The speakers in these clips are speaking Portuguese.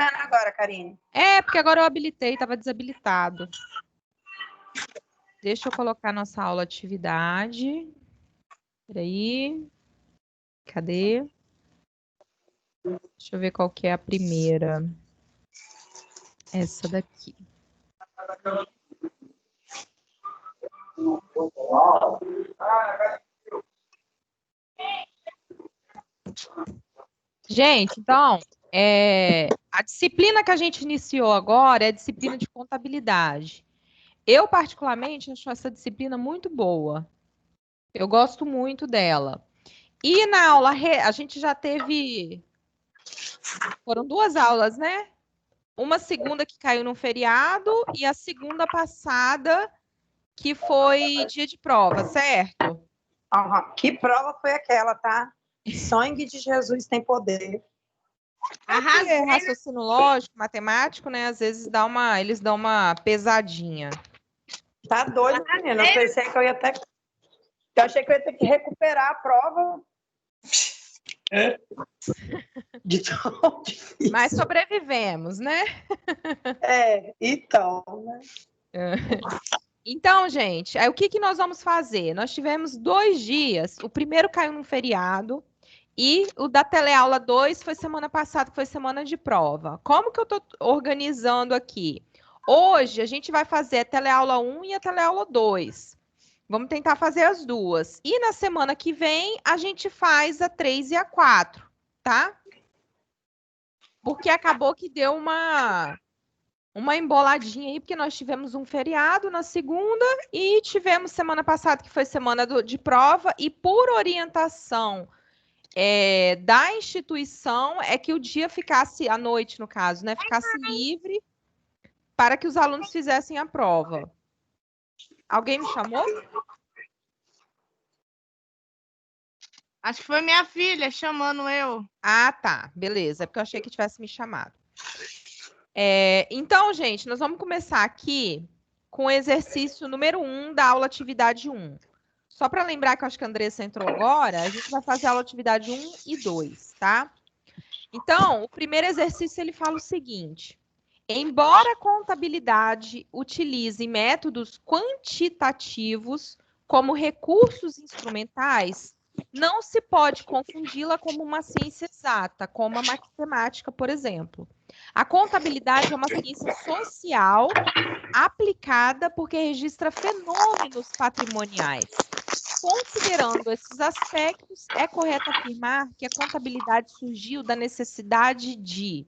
vendo agora, Karine. É, porque agora eu habilitei, estava desabilitado. Deixa eu colocar nossa aula atividade. Peraí. Cadê? Deixa eu ver qual que é a primeira. Essa daqui. Gente, então, a disciplina que a gente iniciou agora é a disciplina de contabilidade. Eu, particularmente, acho essa disciplina muito boa. Eu gosto muito dela. E na aula, a gente já teve... Foram 2 aulas, né? Uma segunda que caiu num feriado e a segunda passada que foi dia de prova, certo? Uhum. Que prova foi aquela, tá? Sangue de Jesus tem poder. Arrasei, raciocínio lógico, matemático, né? Às vezes eles dão uma pesadinha. Tá doido, menina? Eu pensei que eu ia até... Eu achei que eu ia ter que recuperar a prova. De tão difícil. Mas sobrevivemos, né? Então, né? Então, gente, aí o que nós vamos fazer? Nós tivemos 2 dias. O primeiro caiu num feriado e o da teleaula 2 foi semana passada, que foi semana de prova. Como que eu estou organizando aqui? Hoje a gente vai fazer a teleaula 1 e a teleaula 2. Vamos tentar fazer as duas. E na semana que vem a gente faz a 3 e a 4, tá? Porque acabou que deu uma emboladinha aí, porque nós tivemos um feriado na segunda e tivemos semana passada, que foi semana de prova, e por orientação da instituição, é que o dia ficasse, à noite, no caso, né? Ficasse livre para que os alunos fizessem a prova. Alguém me chamou? Acho que foi minha filha chamando eu. Ah, tá. Beleza. É porque eu achei que tivesse me chamado. Então, gente, nós vamos começar aqui com o exercício número 1 da aula atividade 1. Só para lembrar que eu acho que a Andressa entrou agora, a gente vai fazer a aula atividade 1 e 2, tá? Então, o primeiro exercício, ele fala o seguinte: embora a contabilidade utilize métodos quantitativos como recursos instrumentais, não se pode confundi-la como uma ciência exata, como a matemática, por exemplo. A contabilidade é uma ciência social aplicada porque registra fenômenos patrimoniais. Considerando esses aspectos, é correto afirmar que a contabilidade surgiu da necessidade de: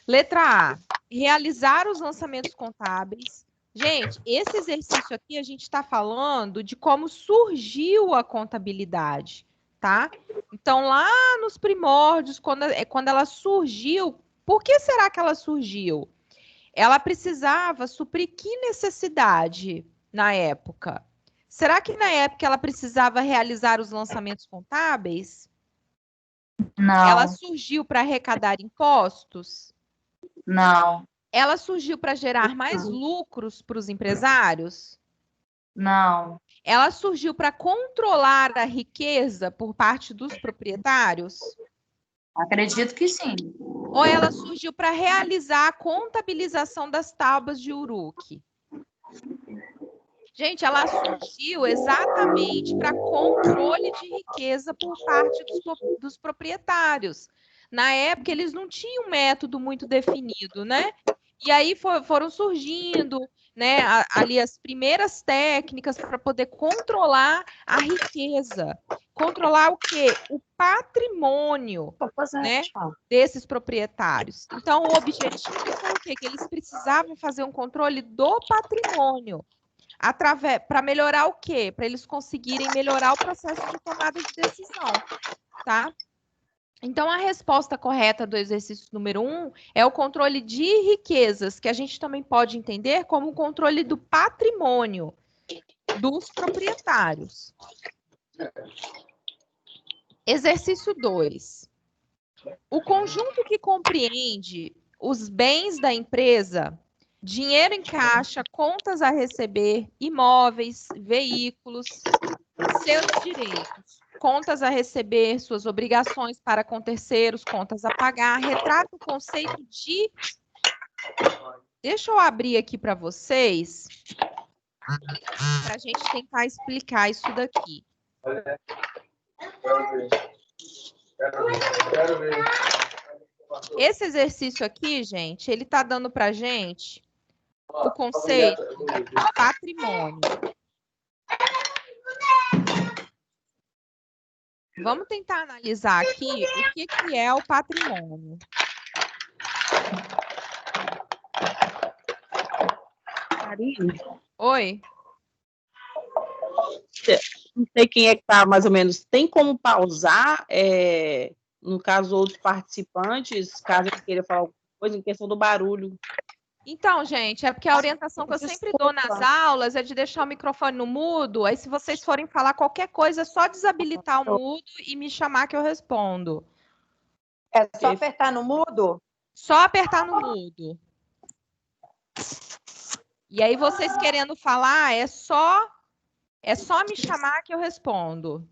letra A, realizar os lançamentos contábeis. Gente, esse exercício aqui a gente está falando de como surgiu a contabilidade, tá? Então, lá nos primórdios, quando ela surgiu, por que será que ela surgiu? Ela precisava suprir que necessidade na época? Será que na época ela precisava realizar os lançamentos contábeis? Não. Ela surgiu para arrecadar impostos? Não. Ela surgiu para gerar mais lucros para os empresários? Não. Ela surgiu para controlar a riqueza por parte dos proprietários? Acredito que sim. Ou ela surgiu para realizar a contabilização das tábuas de Uruk? Gente, ela surgiu exatamente para controle de riqueza por parte dos proprietários. Na época, eles não tinham um método muito definido, né? E aí foram surgindo, né, ali as primeiras técnicas para poder controlar a riqueza. Controlar o quê? O patrimônio, né, desses proprietários. Então, o objetivo foi o quê? Que eles precisavam fazer um controle do patrimônio. Para melhorar o quê? Para eles conseguirem melhorar o processo de tomada de decisão, tá? Então, a resposta correta do exercício número 1 é o controle de riquezas, que a gente também pode entender como o controle do patrimônio dos proprietários. Exercício 2. O conjunto que compreende os bens da empresa, dinheiro em caixa, contas a receber, imóveis, veículos, seus direitos. contas a receber, suas obrigações para com terceiros, contas a pagar, retrata o conceito de... Deixa eu abrir aqui para vocês, para a gente tentar explicar isso daqui. Esse exercício aqui, gente, ele está dando para a gente o conceito de patrimônio. Vamos tentar analisar aqui o que é o patrimônio. Karine, Oi? não sei quem é que está mais ou menos. Tem como pausar, no caso, outros participantes, caso eles queiram falar alguma coisa, em questão do barulho? Então, gente, é porque a orientação que eu sempre dou nas aulas é de deixar o microfone no mudo, aí se vocês forem falar qualquer coisa, é só desabilitar o mudo e me chamar que eu respondo. É só apertar no mudo? Só apertar no mudo. E aí vocês querendo falar, é só me chamar que eu respondo.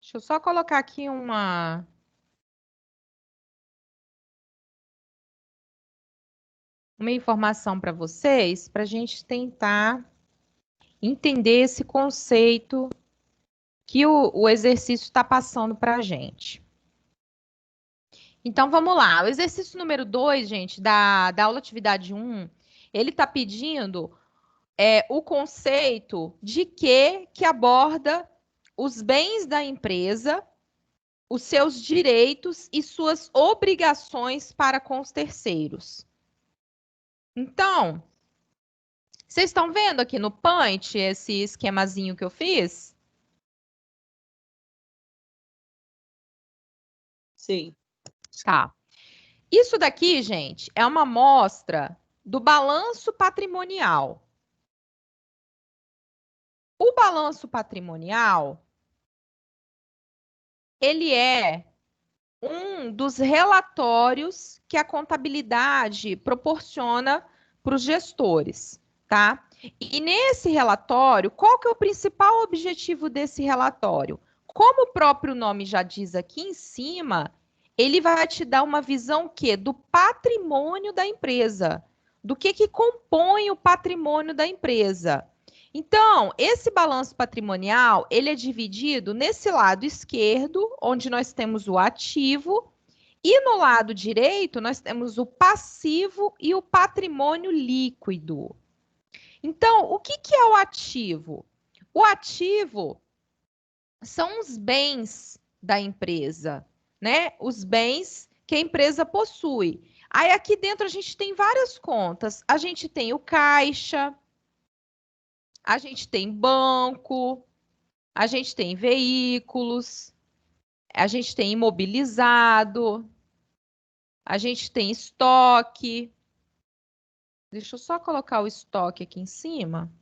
Deixa eu só colocar aqui uma informação para vocês, para a gente tentar entender esse conceito que o exercício está passando para a gente. Então, vamos lá. O exercício número 2, gente, da aula atividade 1, ele está pedindo o conceito de que aborda os bens da empresa, os seus direitos e suas obrigações para com os terceiros. Então, vocês estão vendo aqui no Punch esse esquemazinho que eu fiz? Sim. Tá. Isso daqui, gente, é uma amostra do balanço patrimonial. O balanço patrimonial, ele é um dos relatórios que a contabilidade proporciona para os gestores, tá? E nesse relatório, qual que é o principal objetivo desse relatório? Como o próprio nome já diz aqui em cima, ele vai te dar uma visão do patrimônio da empresa, do que compõe o patrimônio da empresa. Então, esse balanço patrimonial, ele é dividido nesse lado esquerdo, onde nós temos o ativo, e no lado direito, nós temos o passivo e o patrimônio líquido. Então, o que é o ativo? O ativo são os bens da empresa, né? Os bens que a empresa possui. Aí, aqui dentro, a gente tem várias contas. A gente tem o caixa, a gente tem banco, a gente tem veículos, a gente tem imobilizado, a gente tem estoque. Deixa eu só colocar o estoque aqui em cima.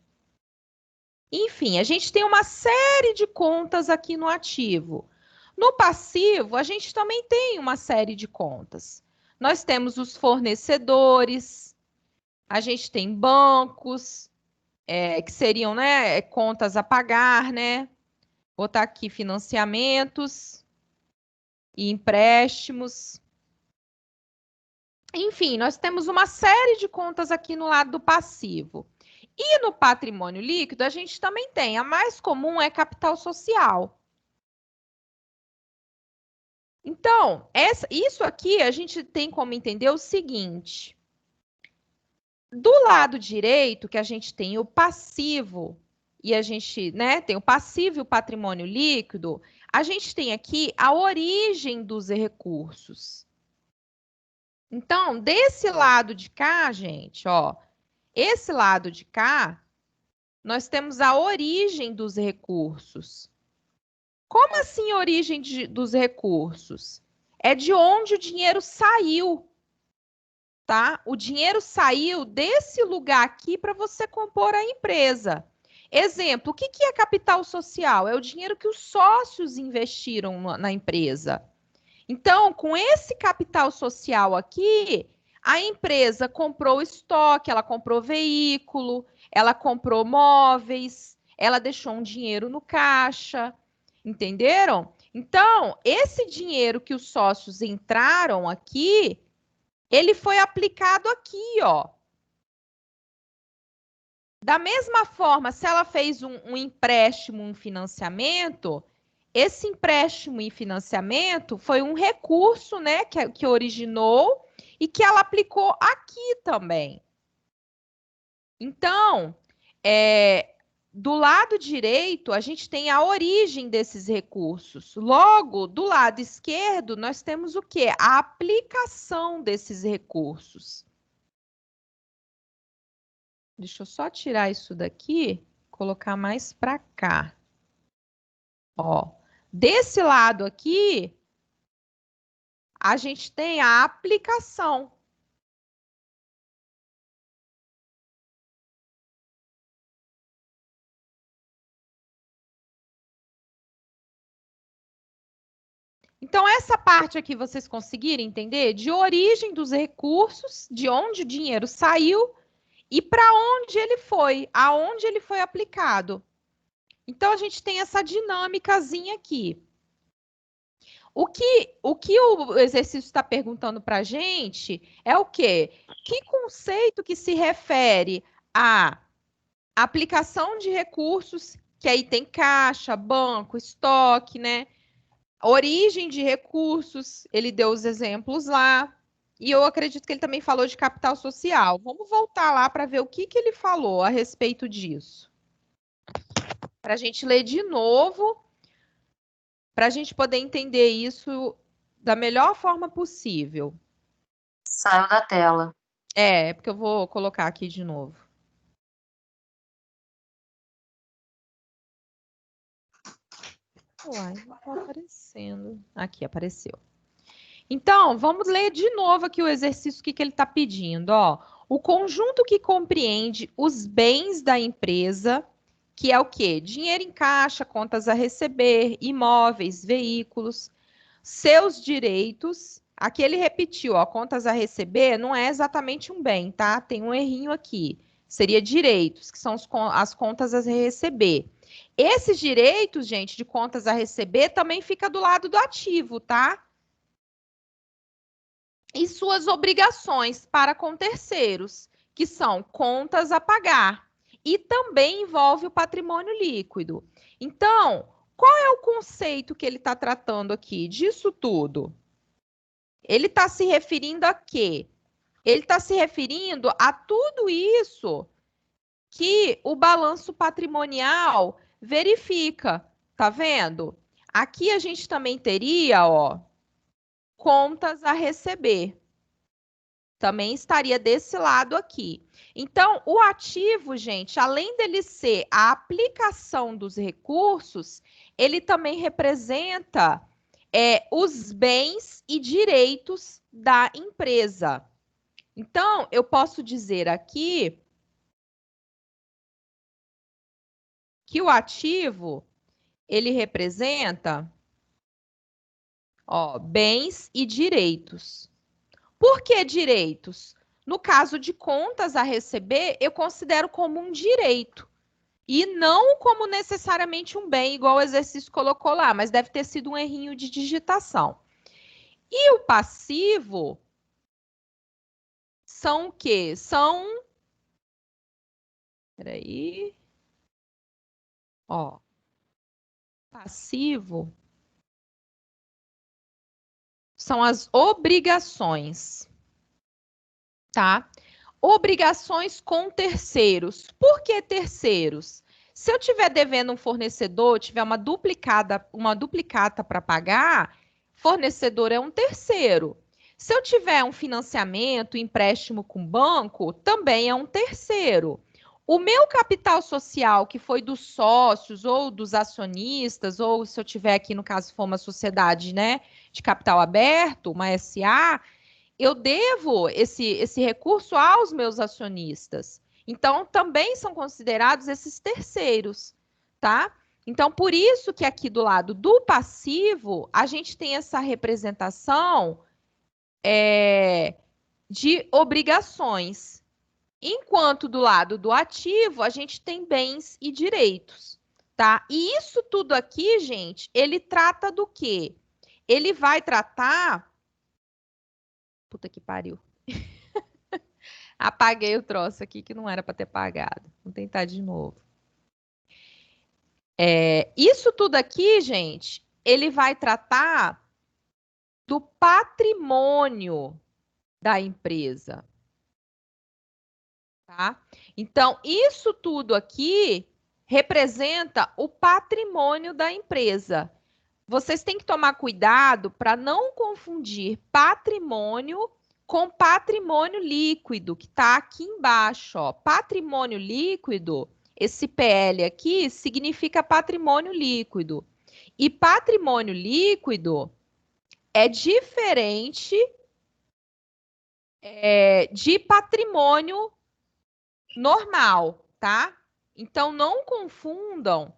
Enfim, a gente tem uma série de contas aqui no ativo. No passivo, a gente também tem uma série de contas. Nós temos os fornecedores, a gente tem bancos, que seriam, né, contas a pagar, né? Botar aqui financiamentos e empréstimos. Enfim, nós temos uma série de contas aqui no lado do passivo. E no patrimônio líquido, a gente também tem. A mais comum é capital social. Então, isso aqui a gente tem como entender o seguinte. Do lado direito, que a gente tem o passivo, e a gente, né, tem o passivo e o patrimônio líquido, a gente tem aqui a origem dos recursos. Então, desse lado de cá, gente, ó, esse lado de cá, nós temos a origem dos recursos. Como assim origem dos recursos? É de onde o dinheiro saiu. Tá? O dinheiro saiu desse lugar aqui para você compor a empresa. Exemplo, o que é capital social? É o dinheiro que os sócios investiram na empresa. Então, com esse capital social aqui, a empresa comprou estoque, ela comprou veículo, ela comprou móveis, ela deixou um dinheiro no caixa, entenderam? Então, esse dinheiro que os sócios entraram aqui, ele foi aplicado aqui, ó. Da mesma forma, se ela fez um empréstimo, um financiamento, esse empréstimo e financiamento foi um recurso, né, que originou e que ela aplicou aqui também. Então, do lado direito, a gente tem a origem desses recursos. Logo, do lado esquerdo, nós temos o quê? A aplicação desses recursos. Deixa eu só tirar isso daqui, colocar mais para cá. Ó, desse lado aqui, a gente tem a aplicação. Então, essa parte aqui vocês conseguiram entender? De origem dos recursos, de onde o dinheiro saiu e para onde ele foi, aonde ele foi aplicado. Então, a gente tem essa dinâmicazinha aqui. O que o exercício está perguntando para a gente é o quê? Que conceito que se refere à aplicação de recursos, que aí tem caixa, banco, estoque, né? Origem de recursos, ele deu os exemplos lá. E eu acredito que ele também falou de capital social. Vamos voltar lá para ver o que ele falou a respeito disso. Para a gente ler de novo, para a gente poder entender isso da melhor forma possível. Saiu da tela. É porque eu vou colocar aqui de novo. Uai, não está aparecendo. Aqui, apareceu. Então, vamos ler de novo aqui o exercício que ele está pedindo. Ó. O conjunto que compreende os bens da empresa, que é o quê? Dinheiro em caixa, contas a receber, imóveis, veículos, seus direitos. Aqui ele repetiu, ó, contas a receber não é exatamente um bem, tá? Tem um errinho aqui. Seria direitos, que são as contas a receber. Esses direitos, gente, de contas a receber, também fica do lado do ativo, tá? E suas obrigações para com terceiros, que são contas a pagar. E também envolve o patrimônio líquido. Então, qual é o conceito que ele está tratando aqui disso tudo? Ele está se referindo a quê? Ele está se referindo a tudo isso que o balanço patrimonial verifica. Tá vendo? Aqui a gente também teria, ó, contas a receber. Também estaria desse lado aqui. Então, o ativo, gente, além dele ser a aplicação dos recursos, ele também representa os bens e direitos da empresa. Então, eu posso dizer aqui que o ativo, ele representa, ó, bens e direitos. Por que direitos? No caso de contas a receber, eu considero como um direito. E não como necessariamente um bem, igual o exercício colocou lá, mas deve ter sido um errinho de digitação. E o passivo são o quê? São... Peraí. Ó. Passivo são as obrigações, tá? Obrigações com terceiros. Por que terceiros? Se eu tiver devendo um fornecedor, tiver uma duplicata para pagar, fornecedor é um terceiro. Se eu tiver um financiamento, empréstimo com banco, também é um terceiro. O meu capital social, que foi dos sócios ou dos acionistas, ou se eu tiver aqui, no caso, for uma sociedade, né, de capital aberto, uma SA, eu devo esse recurso aos meus acionistas. Então, também são considerados esses terceiros, tá? Então, por isso que aqui do lado do passivo, a gente tem essa representação de obrigações. Enquanto do lado do ativo, a gente tem bens e direitos, tá? E isso tudo aqui, gente, ele trata do quê? Ele vai tratar... Puta que pariu. Apaguei o troço aqui que não era para ter apagado. Vou tentar de novo. Isso tudo aqui, gente, ele vai tratar do patrimônio da empresa. Tá? Então, isso tudo aqui representa o patrimônio da empresa. Vocês têm que tomar cuidado para não confundir patrimônio com patrimônio líquido, que está aqui embaixo. Ó. Patrimônio líquido, esse PL aqui, significa patrimônio líquido. E patrimônio líquido é diferente de patrimônio normal, tá? Então, não confundam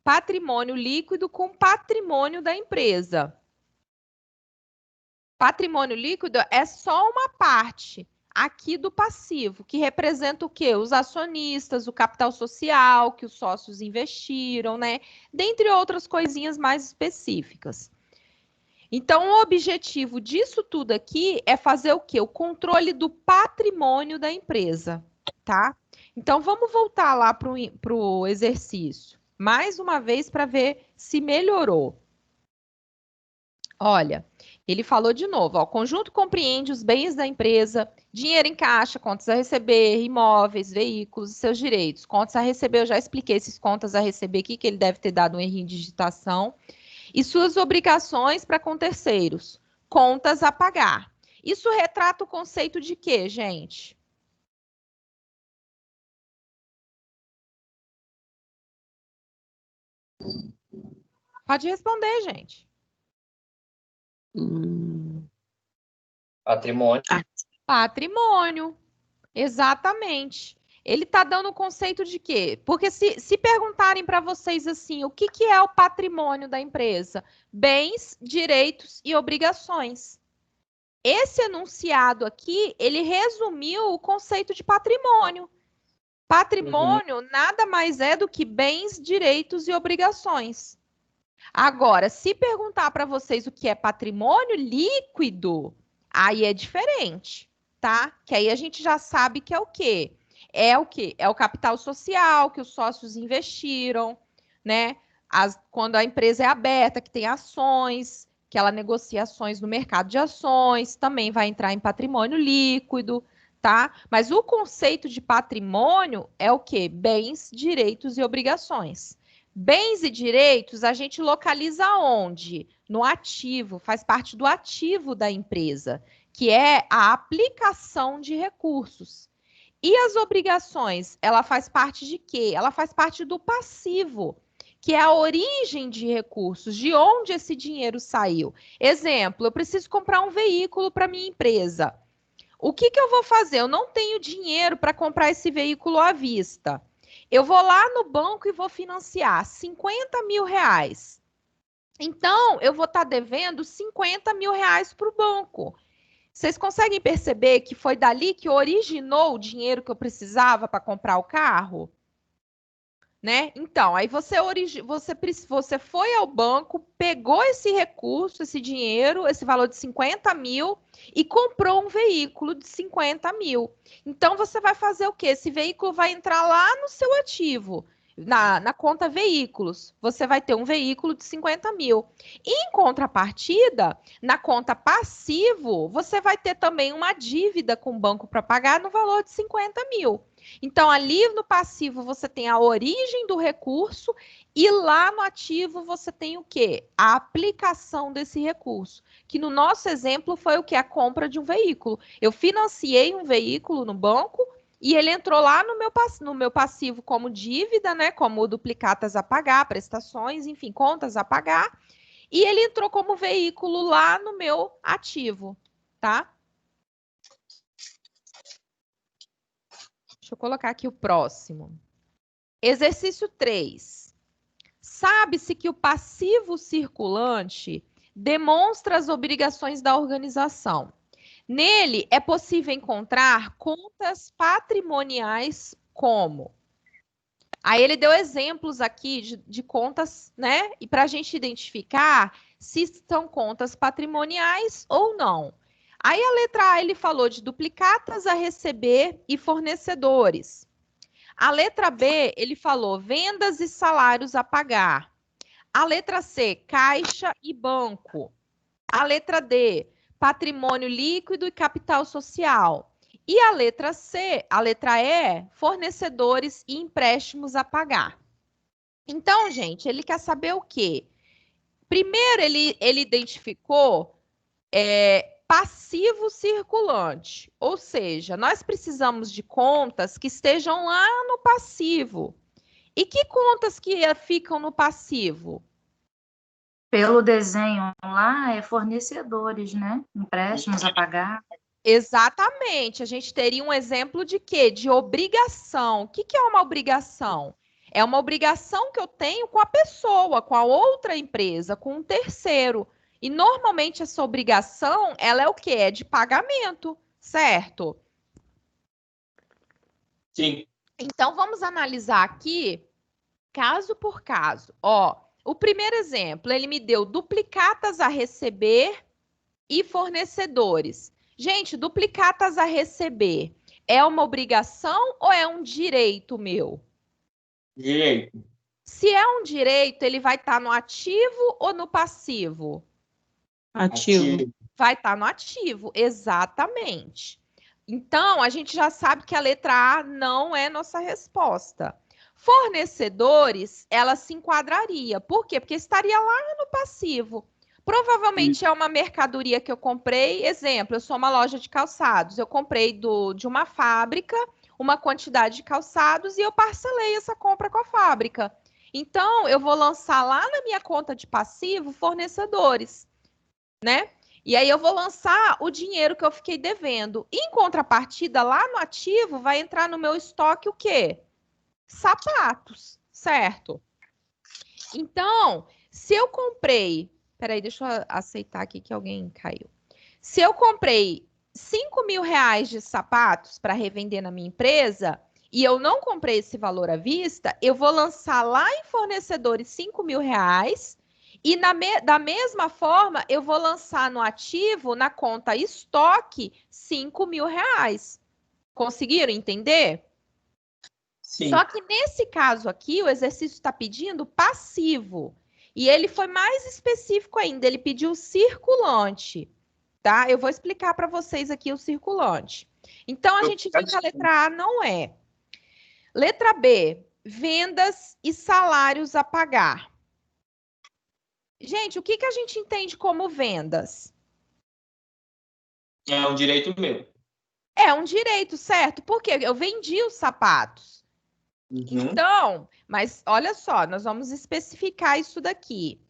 patrimônio líquido com patrimônio da empresa. Patrimônio líquido é só uma parte aqui do passivo, que representa o quê? Os acionistas, o capital social que os sócios investiram, né? Dentre outras coisinhas mais específicas. Então, o objetivo disso tudo aqui é fazer o quê? O controle do patrimônio da empresa, tá? Então, vamos voltar lá para o exercício, mais uma vez, para ver se melhorou. Olha, ele falou de novo, ó, o conjunto compreende os bens da empresa, dinheiro em caixa, contas a receber, imóveis, veículos e seus direitos. Contas a receber, eu já expliquei esses contas a receber aqui, que ele deve ter dado um errinho de digitação. E suas obrigações para com terceiros, contas a pagar. Isso retrata o conceito de quê, gente? Pode responder, gente. Patrimônio. Patrimônio, exatamente. Ele está dando o conceito de quê? Porque se perguntarem para vocês assim, o que é o patrimônio da empresa? Bens, direitos e obrigações. Esse enunciado aqui, ele resumiu o conceito de patrimônio. Patrimônio nada mais é do que bens, direitos e obrigações. Agora, se perguntar para vocês o que é patrimônio líquido, aí é diferente, tá? Que aí a gente já sabe que é o quê? É o quê? É o capital social que os sócios investiram, né? Quando a empresa é aberta, que tem ações, que ela negocia ações no mercado de ações, também vai entrar em patrimônio líquido, tá? Mas o conceito de patrimônio é o quê? Bens, direitos e obrigações. Bens e direitos a gente localiza onde? No ativo, faz parte do ativo da empresa, que é a aplicação de recursos. E as obrigações, ela faz parte de quê? Ela faz parte do passivo, que é a origem de recursos, de onde esse dinheiro saiu. Exemplo, eu preciso comprar um veículo para minha empresa. O que eu vou fazer? Eu não tenho dinheiro para comprar esse veículo à vista. Eu vou lá no banco e vou financiar 50 mil reais. Então, eu vou estar devendo 50 mil reais para o banco. Vocês conseguem perceber que foi dali que originou o dinheiro que eu precisava para comprar o carro? Né? Então, aí você foi ao banco, pegou esse recurso, esse dinheiro, esse valor de 50 mil e comprou um veículo de 50 mil. Então, você vai fazer o quê? Esse veículo vai entrar lá no seu ativo, na conta veículos. Você vai ter um veículo de 50 mil. E, em contrapartida, na conta passivo, você vai ter também uma dívida com o banco para pagar no valor de 50 mil. Então, ali no passivo você tem a origem do recurso e lá no ativo você tem o quê? A aplicação desse recurso, que no nosso exemplo foi o quê? A compra de um veículo. Eu financiei um veículo no banco e ele entrou lá no meu passivo como dívida, né? Como duplicatas a pagar, prestações, enfim, contas a pagar. E ele entrou como veículo lá no meu ativo, tá? Deixa eu colocar aqui o próximo. Exercício 3. Sabe-se que o passivo circulante demonstra as obrigações da organização. Nele é possível encontrar contas patrimoniais como. Aí ele deu exemplos aqui de contas, né? E para a gente identificar se são contas patrimoniais ou não. Aí a letra A ele falou de duplicatas a receber e fornecedores. A letra B ele falou vendas e salários a pagar. A letra C, caixa e banco. A letra D, patrimônio líquido e capital social. E a letra C, a letra E, fornecedores e empréstimos a pagar. Então, gente, ele quer saber o quê? Primeiro, ele identificou passivo circulante, ou seja, nós precisamos de contas que estejam lá no passivo. E que contas que ficam no passivo? Pelo desenho lá, é fornecedores, né? Empréstimos a pagar. Exatamente. A gente teria um exemplo de quê? De obrigação. O que é uma obrigação? É uma obrigação que eu tenho com a pessoa, com a outra empresa, com um terceiro. E normalmente essa obrigação, ela é o quê? É de pagamento, certo? Sim. Então vamos analisar aqui caso por caso. Ó, o primeiro exemplo, ele me deu duplicatas a receber e fornecedores. Gente, duplicatas a receber é uma obrigação ou é um direito meu? Direito. Se é um direito, ele vai estar no ativo ou no passivo? Ativo. Vai estar no ativo, exatamente. Então, a gente já sabe que a letra A não é nossa resposta. Fornecedores, ela se enquadraria. Por quê? Porque estaria lá no passivo. Provavelmente é uma mercadoria que eu comprei. Exemplo, eu sou uma loja de calçados. Eu comprei de uma fábrica uma quantidade de calçados e eu parcelei essa compra com a fábrica. Então, eu vou lançar lá na minha conta de passivo fornecedores, né? E aí eu vou lançar o dinheiro que eu fiquei devendo. Em contrapartida, lá no ativo, vai entrar no meu estoque o quê? Sapatos, certo? Então, se eu comprei... Peraí, deixa eu aceitar aqui que alguém caiu. Se eu comprei 5 mil reais de sapatos para revender na minha empresa e eu não comprei esse valor à vista, eu vou lançar lá em fornecedores 5 mil reais e da mesma forma eu vou lançar no ativo, na conta estoque, 5 mil reais. Conseguiram entender? Sim. Só que nesse caso aqui, o exercício está pedindo passivo. E ele foi mais específico ainda, ele pediu circulante, tá? Eu vou explicar para vocês aqui o circulante. Então, a gente viu que a letra A não é. Letra B, vendas e salários a pagar. Gente, o que a gente entende como vendas? É um direito meu. É um direito, certo? Porque eu vendi os sapatos. Uhum. Então, mas olha só, nós vamos especificar isso daqui.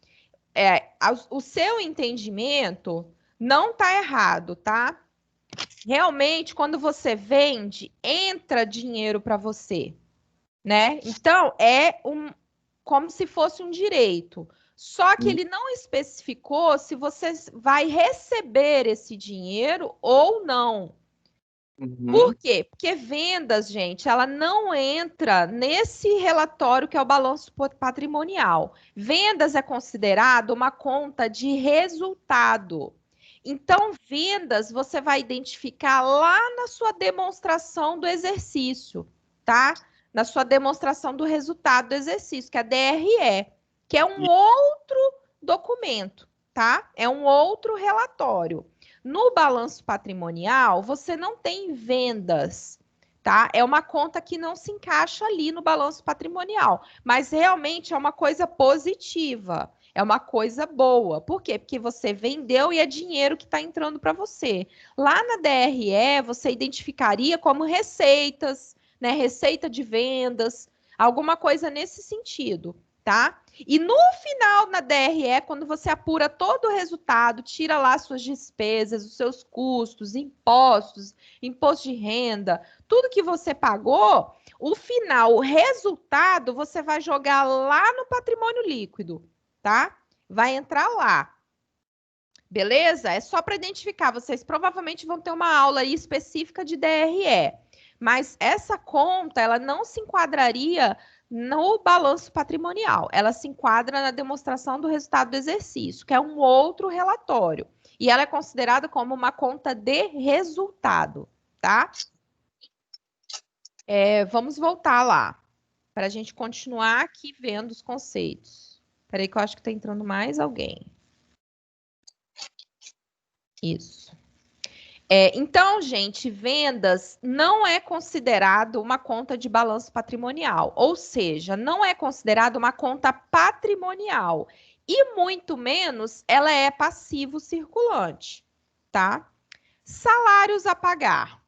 O seu entendimento não está errado, tá? Realmente, quando você vende, entra dinheiro para você, né? Então, como se fosse um direito. Só que ele não especificou se você vai receber esse dinheiro ou não. Por quê? Porque vendas, gente, ela não entra nesse relatório que é o balanço patrimonial. Vendas é considerado uma conta de resultado. Então, vendas você vai identificar lá na sua demonstração do exercício, tá? Na sua demonstração do resultado do exercício, que é a DRE, que é um outro documento, tá? É um outro relatório. No balanço patrimonial, você não tem vendas, tá? É uma conta que não se encaixa ali no balanço patrimonial, mas realmente é uma coisa positiva, é uma coisa boa. Por quê? Porque você vendeu e é dinheiro que está entrando para você. Lá na DRE, você identificaria como receitas, né? Receita de vendas, alguma coisa nesse sentido, tá? E no final, na DRE, quando você apura todo o resultado, tira lá suas despesas, os seus custos, impostos, imposto de renda, tudo que você pagou, o final, o resultado, você vai jogar lá no patrimônio líquido, tá? Vai entrar lá. Beleza? É só para identificar. Vocês provavelmente vão ter uma aula aí específica de DRE. Mas essa conta, ela não se enquadraria no balanço patrimonial. Ela se enquadra na demonstração do resultado do exercício, que é um outro relatório. E ela é considerada como uma conta de resultado, tá? Vamos voltar lá, para a gente continuar aqui vendo os conceitos. Espera aí que eu acho que está entrando mais alguém. Isso. Então, gente, vendas não é considerado uma conta de balanço patrimonial, ou seja, não é considerado uma conta patrimonial e muito menos ela é passivo circulante, tá? Salários a pagar.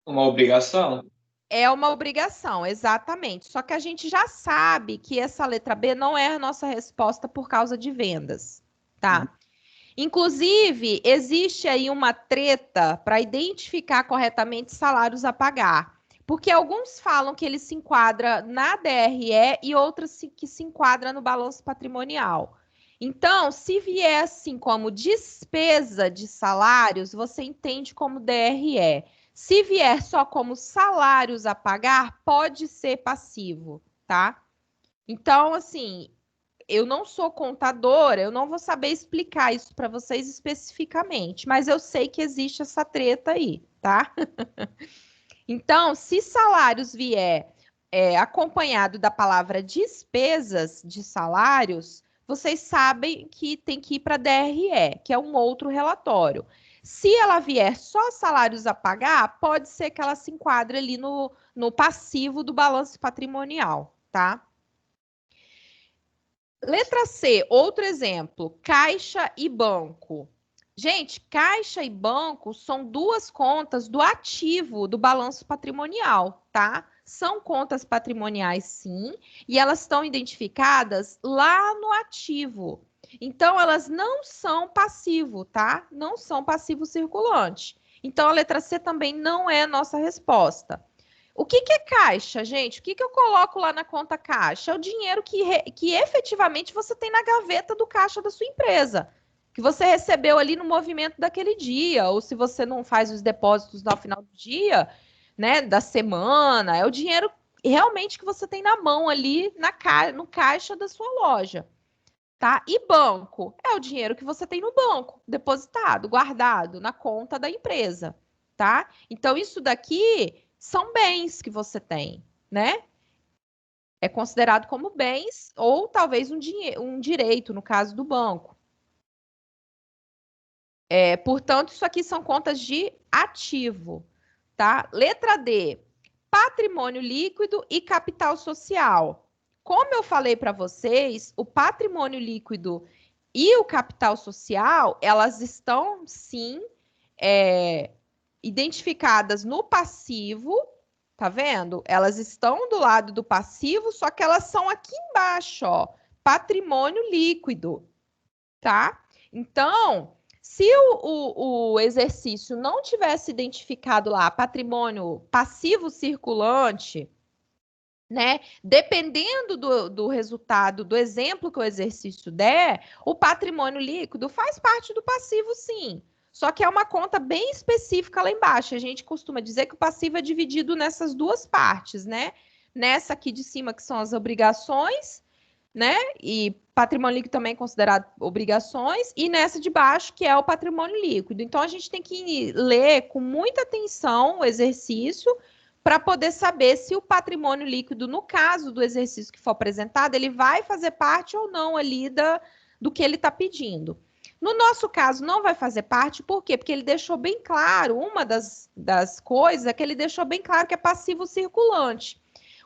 Uma obrigação? É uma obrigação, exatamente. Só que a gente já sabe que essa letra B não é a nossa resposta por causa de vendas, tá? Inclusive, existe aí uma treta para identificar corretamente salários a pagar. Porque alguns falam que ele se enquadra na DRE e outros que se enquadra no balanço patrimonial. Então, se vier assim como despesa de salários, você entende como DRE. Se vier só como salários a pagar, pode ser passivo, tá? Então, assim, eu não sou contadora, eu não vou saber explicar isso para vocês especificamente, mas eu sei que existe essa treta aí, tá? Então, se salários vier acompanhado da palavra despesas de salários, vocês sabem que tem que ir para a DRE, que é um outro relatório. Se ela vier só salários a pagar, pode ser que ela se enquadre ali no passivo do balanço patrimonial, tá? Letra C, outro exemplo, caixa e banco. Gente, caixa e banco são duas contas do ativo do balanço patrimonial, tá? São contas patrimoniais, sim, e elas estão identificadas lá no ativo. Então, elas não são passivo, tá? Não são passivo circulante. Então, a letra C também não é a nossa resposta. O que é caixa, gente? O que eu coloco lá na conta caixa? É o dinheiro que efetivamente você tem na gaveta do caixa da sua empresa, que você recebeu ali no movimento daquele dia, ou se você não faz os depósitos no final do dia, né, da semana, é o dinheiro realmente que você tem na mão ali no caixa da sua loja, tá? E banco é o dinheiro que você tem no banco, depositado, guardado na conta da empresa, tá? Então isso daqui são bens que você tem, né? É considerado como bens ou talvez um direito, no caso do banco. Portanto, isso aqui são contas de ativo, tá? Letra D, patrimônio líquido e capital social. Como eu falei para vocês, o patrimônio líquido e o capital social, elas estão, sim, identificadas no passivo, tá vendo? Elas estão do lado do passivo, só que elas são aqui embaixo, ó, patrimônio líquido, tá? Então, se o exercício não tivesse identificado lá patrimônio passivo circulante, né? Dependendo do resultado, do exemplo que o exercício der, o patrimônio líquido faz parte do passivo, sim. Só que é uma conta bem específica lá embaixo. A gente costuma dizer que o passivo é dividido nessas duas partes, né? Nessa aqui de cima, que são as obrigações, né? E patrimônio líquido também é considerado obrigações, e nessa de baixo, que é o patrimônio líquido. Então, a gente tem que ler com muita atenção o exercício para poder saber se o patrimônio líquido, no caso do exercício que for apresentado, ele vai fazer parte ou não ali do que ele está pedindo. No nosso caso, não vai fazer parte, por quê? Porque ele deixou bem claro, uma das coisas é que ele deixou bem claro que é passivo circulante.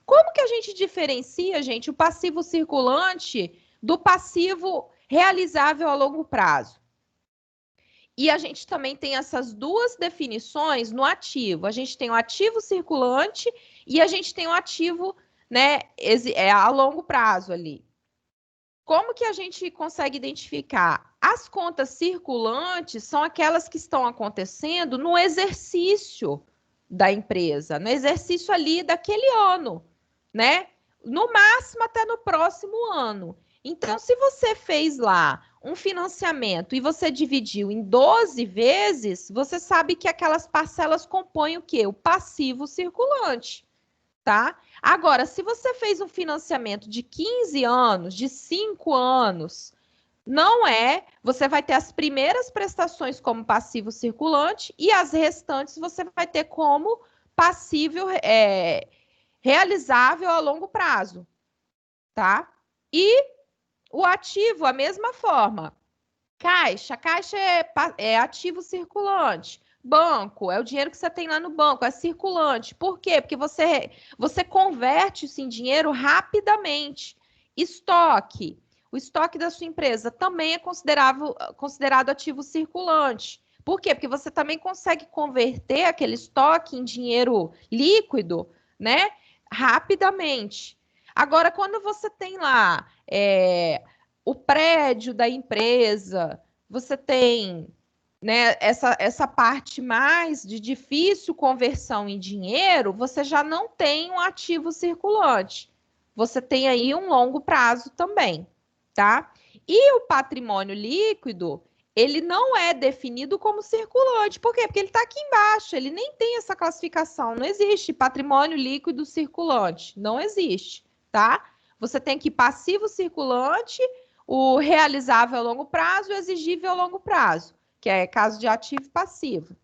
Como que a gente diferencia, gente, o passivo circulante do passivo realizável a longo prazo? E a gente também tem essas duas definições no ativo. A gente tem o ativo circulante e a gente tem o ativo né, é a longo prazo ali. Como que a gente consegue identificar? As contas circulantes são aquelas que estão acontecendo no exercício da empresa, no exercício ali daquele ano, né? No máximo até no próximo ano. Então, se você fez lá um financiamento e você dividiu em 12 vezes, você sabe que aquelas parcelas compõem o quê? O passivo circulante, tá? Agora, se você fez um financiamento de 15 anos, de 5 anos, não é, você vai ter as primeiras prestações como passivo circulante e as restantes você vai ter como passivo realizável a longo prazo, tá? E o ativo, a mesma forma. Caixa é ativo circulante. Banco, é o dinheiro que você tem lá no banco, é circulante. Por quê? Porque você converte isso em dinheiro rapidamente. Estoque. O estoque da sua empresa também é considerado ativo circulante. Por quê? Porque você também consegue converter aquele estoque em dinheiro líquido, né? Rapidamente. Agora, quando você tem lá o prédio da empresa, você tem, né, essa parte mais de difícil conversão em dinheiro, você já não tem um ativo circulante. Você tem aí um longo prazo também, tá? E o patrimônio líquido, ele não é definido como circulante. Por quê? Porque ele está aqui embaixo, ele nem tem essa classificação. Não existe patrimônio líquido circulante. Não existe, tá? Você tem aqui passivo circulante, o realizável a longo prazo e o exigível a longo prazo, que é caso de ativo e passivo.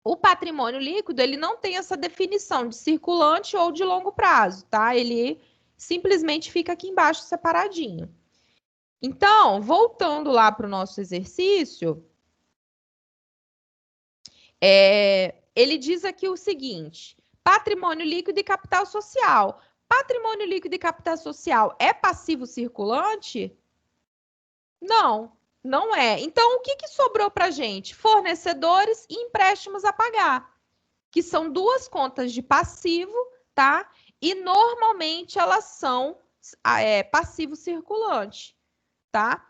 O patrimônio líquido, ele não tem essa definição de circulante ou de longo prazo, tá? Ele simplesmente fica aqui embaixo separadinho. Então, voltando lá para o nosso exercício, ele diz aqui o seguinte: patrimônio líquido e capital social. Patrimônio líquido e capital social é passivo circulante? Não, não é. Então, o que sobrou para a gente? Fornecedores e empréstimos a pagar, que são duas contas de passivo, tá? E normalmente elas são passivo circulante, tá?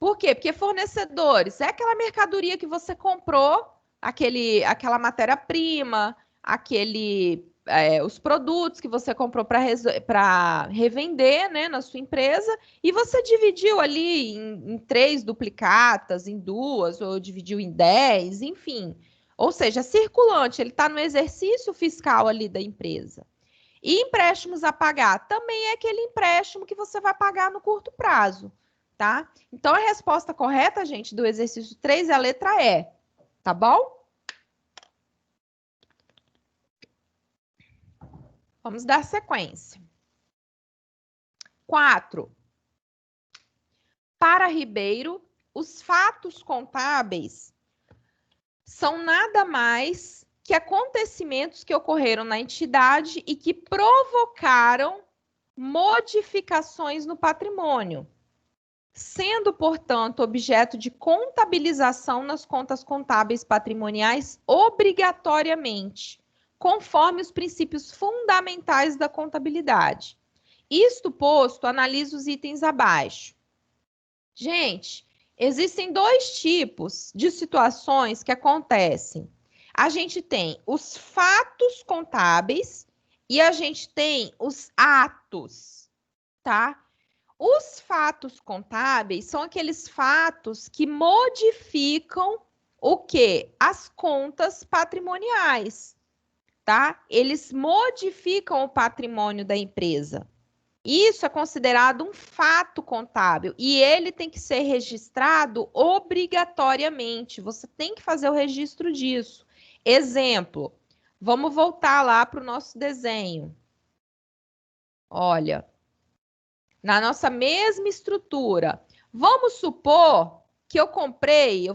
Por quê? Porque fornecedores é aquela mercadoria que você comprou, aquela matéria-prima, os produtos que você comprou para revender, né, na sua empresa, e você dividiu ali em 3 duplicatas, em 2, ou dividiu em 10, enfim. Ou seja, circulante, ele está no exercício fiscal ali da empresa. E empréstimos a pagar também é aquele empréstimo que você vai pagar no curto prazo, tá? Então, a resposta correta, gente, do exercício 3 é a letra E, tá bom? Vamos dar sequência. 4. Para Ribeiro, os fatos contábeis são nada mais que acontecimentos que ocorreram na entidade e que provocaram modificações no patrimônio, sendo, portanto, objeto de contabilização nas contas contábeis patrimoniais obrigatoriamente, conforme os princípios fundamentais da contabilidade. Isto posto, analisa os itens abaixo. Gente, existem 2 tipos de situações que acontecem. A gente tem os fatos contábeis e a gente tem os atos, tá? Os fatos contábeis são aqueles fatos que modificam o quê? As contas patrimoniais, tá? Eles modificam o patrimônio da empresa. Isso é considerado um fato contábil e ele tem que ser registrado obrigatoriamente. Você tem que fazer o registro disso. Exemplo, vamos voltar lá para o nosso desenho. Olha, na nossa mesma estrutura, vamos supor que eu comprei, eu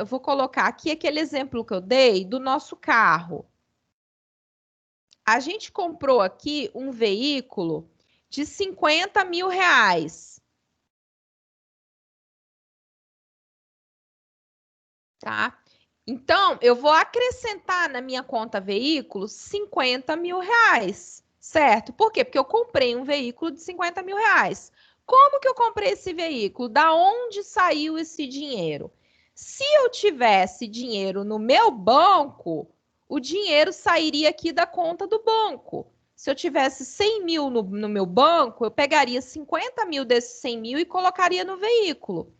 vou colocar aqui aquele exemplo que eu dei do nosso carro. A gente comprou aqui um veículo de 50 mil reais. Tá? Então, eu vou acrescentar na minha conta veículos 50 mil reais. certo? Por quê? Porque eu comprei um veículo de 50 mil reais. Como que eu comprei esse veículo? Da onde saiu esse dinheiro? Se eu tivesse dinheiro no meu banco, o dinheiro sairia aqui da conta do banco. Se eu tivesse 100 mil no meu banco, eu pegaria 50 mil desses 100 mil e colocaria no veículo.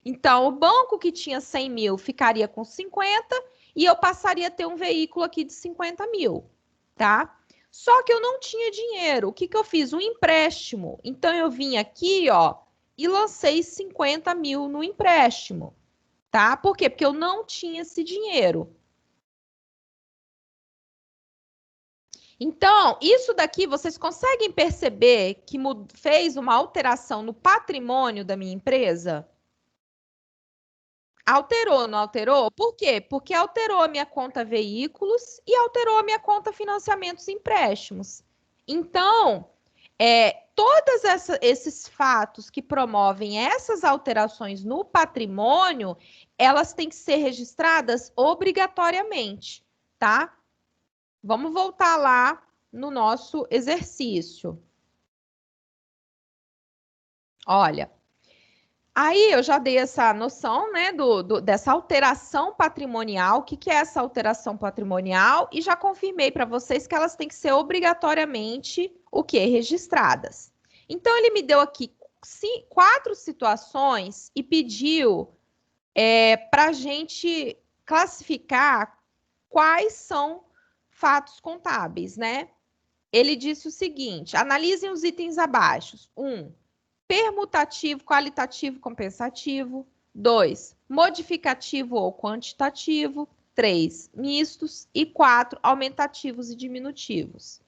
Então, o banco que tinha 100 mil ficaria com 50 e eu passaria a ter um veículo aqui de 50 mil, tá? Só que eu não tinha dinheiro. O que que eu fiz? Um empréstimo. Então, eu vim aqui, ó, e lancei 50 mil no empréstimo, tá? Por quê? Porque eu não tinha esse dinheiro. Então, isso daqui, vocês conseguem perceber que fez uma alteração no patrimônio da minha empresa? Alterou, não alterou? Por quê? Porque alterou a minha conta veículos e alterou a minha conta financiamentos e empréstimos. Então, todos esses fatos que promovem essas alterações no patrimônio, elas têm que ser registradas obrigatoriamente, tá? Vamos voltar lá no nosso exercício. Olha, aí eu já dei essa noção, né, dessa alteração patrimonial. O que que é essa alteração patrimonial? E já confirmei para vocês que elas têm que ser obrigatoriamente o quê? Registradas. Então, ele me deu aqui 4 situações e pediu para a gente classificar quais são fatos contábeis, né? Ele disse o seguinte: analisem os itens abaixo. 1. Permutativo, qualitativo, compensativo. 2. Modificativo ou quantitativo. 3. Mistos. E 4. Aumentativos e diminutivos.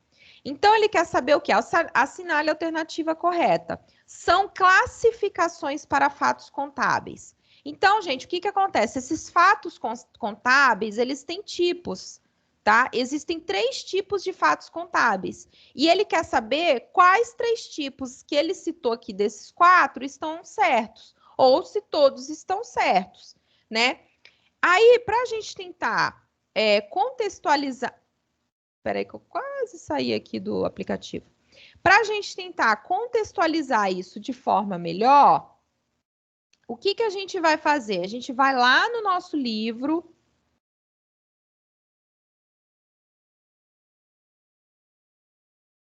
Então, ele quer saber o que? Assinale a alternativa correta. São classificações para fatos contábeis. Então, gente, o que que acontece? Esses fatos contábeis, eles têm tipos, tá? Existem 3 tipos de fatos contábeis. E ele quer saber quais 3 tipos que ele citou aqui desses 4 estão certos, ou se todos estão certos, né? Aí, para a gente tentar contextualizar... Espera aí que eu quase saí aqui do aplicativo. Para a gente tentar contextualizar isso de forma melhor, o que que a gente vai fazer? A gente vai lá no nosso livro...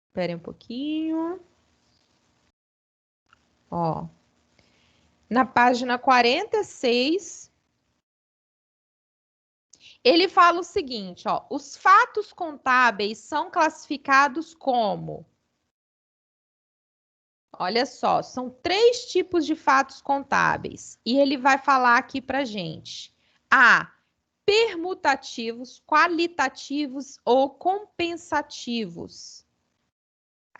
Esperem um pouquinho. Ó. Na página 46, ele fala o seguinte, ó. Os fatos contábeis são classificados como... Olha só, são 3 tipos de fatos contábeis. E ele vai falar aqui pra gente. A. Permutativos, qualitativos ou compensativos.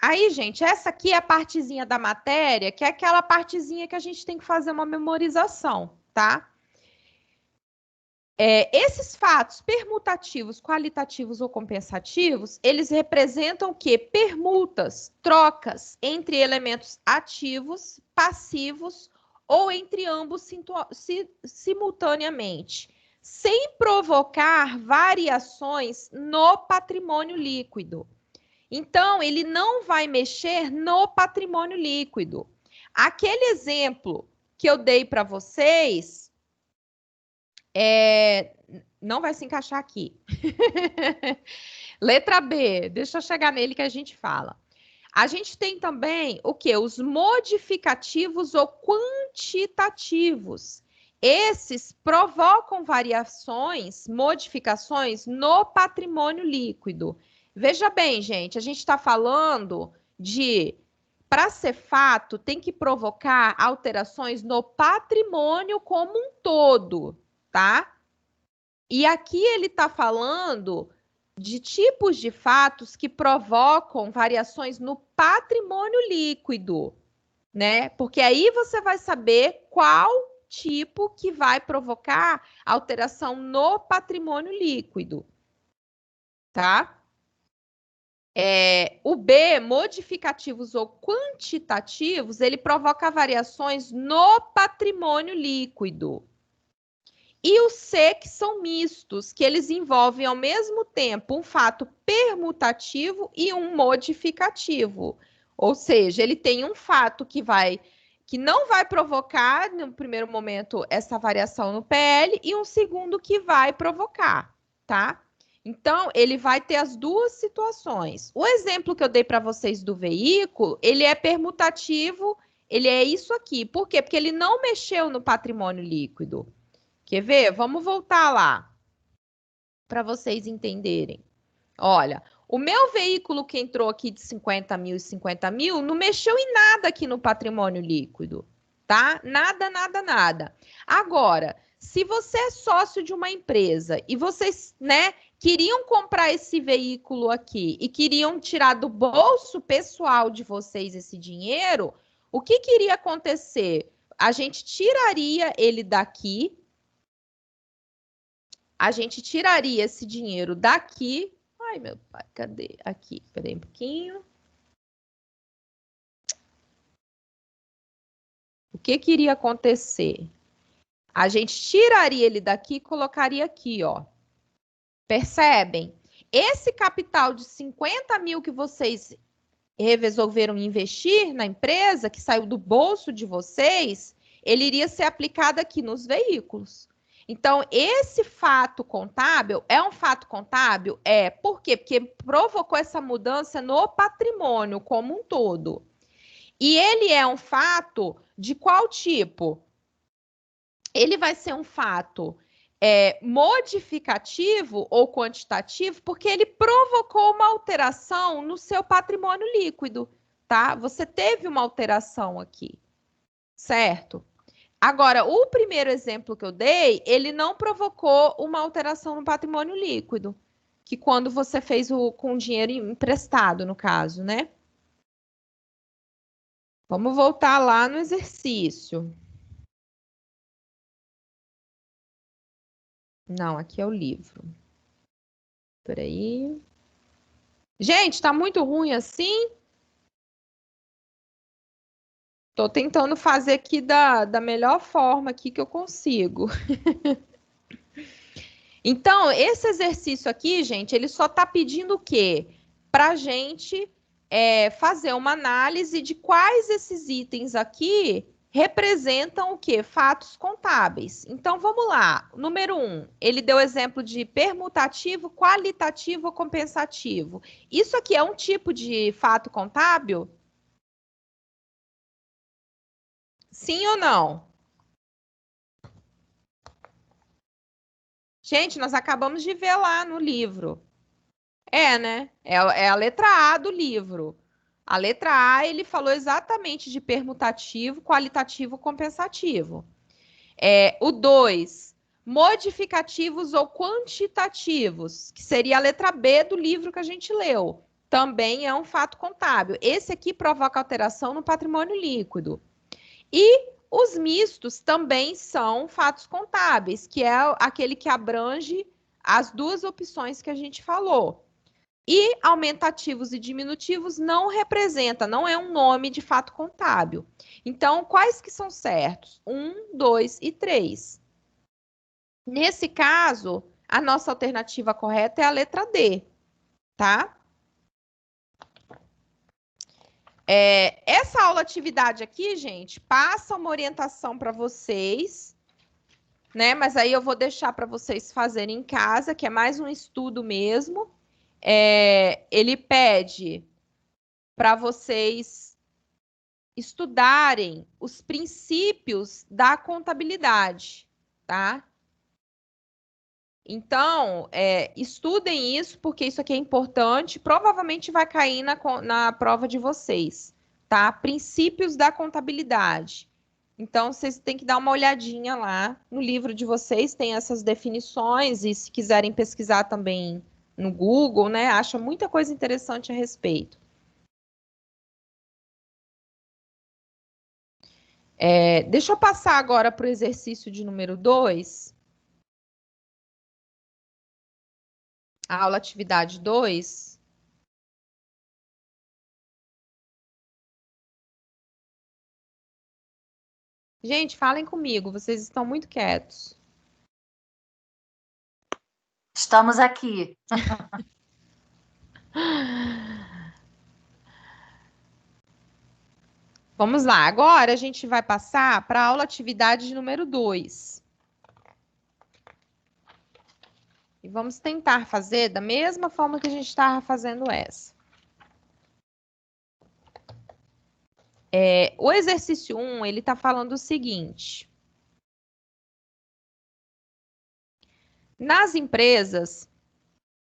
Aí, gente, essa aqui é a partezinha da matéria, que é aquela partezinha que a gente tem que fazer uma memorização, tá? Esses fatos permutativos, qualitativos ou compensativos, eles representam o quê? Permutas, trocas entre elementos ativos, passivos ou entre ambos simultaneamente, sem provocar variações no patrimônio líquido. Então, ele não vai mexer no patrimônio líquido. Aquele exemplo que eu dei para vocês não vai se encaixar aqui. Letra B, deixa eu chegar nele que a gente fala. A gente tem também o quê? Os modificativos ou quantitativos. Esses provocam variações, modificações no patrimônio líquido. Veja bem, gente, a gente está falando de, para ser fato, tem que provocar alterações no patrimônio como um todo, tá? E aqui ele está falando de tipos de fatos que provocam variações no patrimônio líquido, né? Porque aí você vai saber qual tipo que vai provocar alteração no patrimônio líquido, tá? O B, modificativos ou quantitativos, ele provoca variações no patrimônio líquido. E o C, que são mistos, que eles envolvem ao mesmo tempo um fato permutativo e um modificativo. Ou seja, ele tem um fato que não vai provocar, no primeiro momento, essa variação no PL, e um segundo que vai provocar, tá? Então, ele vai ter as duas situações. O exemplo que eu dei para vocês do veículo, ele é permutativo, ele é isso aqui. Por quê? Porque ele não mexeu no patrimônio líquido. Quer ver? Vamos voltar lá para vocês entenderem. Olha, o meu veículo que entrou aqui de 50 mil e 50 mil não mexeu em nada aqui no patrimônio líquido, tá? Nada, nada, nada. Agora, se você é sócio de uma empresa e vocês, né, queriam comprar esse veículo aqui e queriam tirar do bolso pessoal de vocês esse dinheiro, o que iria acontecer? A gente tiraria ele daqui, a gente tiraria esse dinheiro daqui. Ai, meu pai, cadê? Aqui, peraí um pouquinho. O que iria acontecer? A gente tiraria ele daqui e colocaria aqui, ó. Percebem? Esse capital de 50 mil que vocês resolveram investir na empresa, que saiu do bolso de vocês, ele iria ser aplicado aqui nos veículos. Então, esse fato contábil é um fato contábil? É. Por quê? Porque provocou essa mudança no patrimônio como um todo. E ele é um fato de qual tipo? Ele vai ser um fato modificativo ou quantitativo, porque ele provocou uma alteração no seu patrimônio líquido, tá? Você teve uma alteração aqui, certo? Agora, o primeiro exemplo que eu dei, ele não provocou uma alteração no patrimônio líquido, que quando você fez com dinheiro emprestado, no caso, né? Vamos voltar lá no exercício. Não, aqui é o livro. Peraí. Gente, tá muito ruim assim? Tô tentando fazer aqui da melhor forma aqui que eu consigo. Então, esse exercício aqui, gente, ele só tá pedindo o quê? Pra gente fazer uma análise de quais esses itens aqui representam o quê? Fatos contábeis. Então, vamos lá. Número 1, ele deu exemplo de permutativo, qualitativo ou compensativo. Isso aqui é um tipo de fato contábil? Sim ou não? Gente, nós acabamos de ver lá no livro. É, né? É a letra A do livro. A letra A, ele falou exatamente de permutativo, qualitativo, compensativo. O 2, modificativos ou quantitativos, que seria a letra B do livro que a gente leu. Também é um fato contábil. Esse aqui provoca alteração no patrimônio líquido. E os mistos também são fatos contábeis, que é aquele que abrange as duas opções que a gente falou. E aumentativos e diminutivos não representa, não é um nome de fato contábil. Então, quais que são certos? 1, 2 e 3. Nesse caso, a nossa alternativa correta é a letra D, tá? Essa aula atividade aqui, gente, passa uma orientação para vocês, né? Mas aí eu vou deixar para vocês fazerem em casa, que é mais um estudo mesmo. Ele pede para vocês estudarem os princípios da contabilidade, tá? Então, estudem isso, porque isso aqui é importante. Provavelmente vai cair na prova de vocês, tá? Princípios da contabilidade. Então, vocês têm que dar uma olhadinha lá no livro de vocês, tem essas definições, e se quiserem pesquisar também no Google, né? Acha muita coisa interessante a respeito. Deixa eu passar agora para o exercício de número 2. A aula atividade 2. Gente, falem comigo, vocês estão muito quietos. Estamos aqui. Vamos lá, agora a gente vai passar para a aula atividade número 2. E vamos tentar fazer da mesma forma que a gente estava fazendo essa. O exercício 1, ele está falando o seguinte. Nas empresas,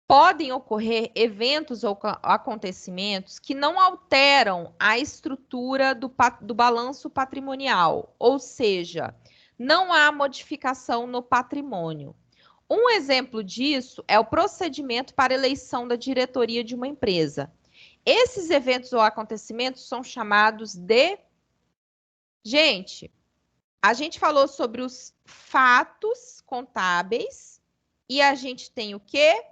podem ocorrer eventos ou acontecimentos que não alteram a estrutura do balanço patrimonial, ou seja, não há modificação no patrimônio. Um exemplo disso é o procedimento para eleição da diretoria de uma empresa. Esses eventos ou acontecimentos são chamados de... Gente, a gente falou sobre os fatos contábeis e a gente tem o quê?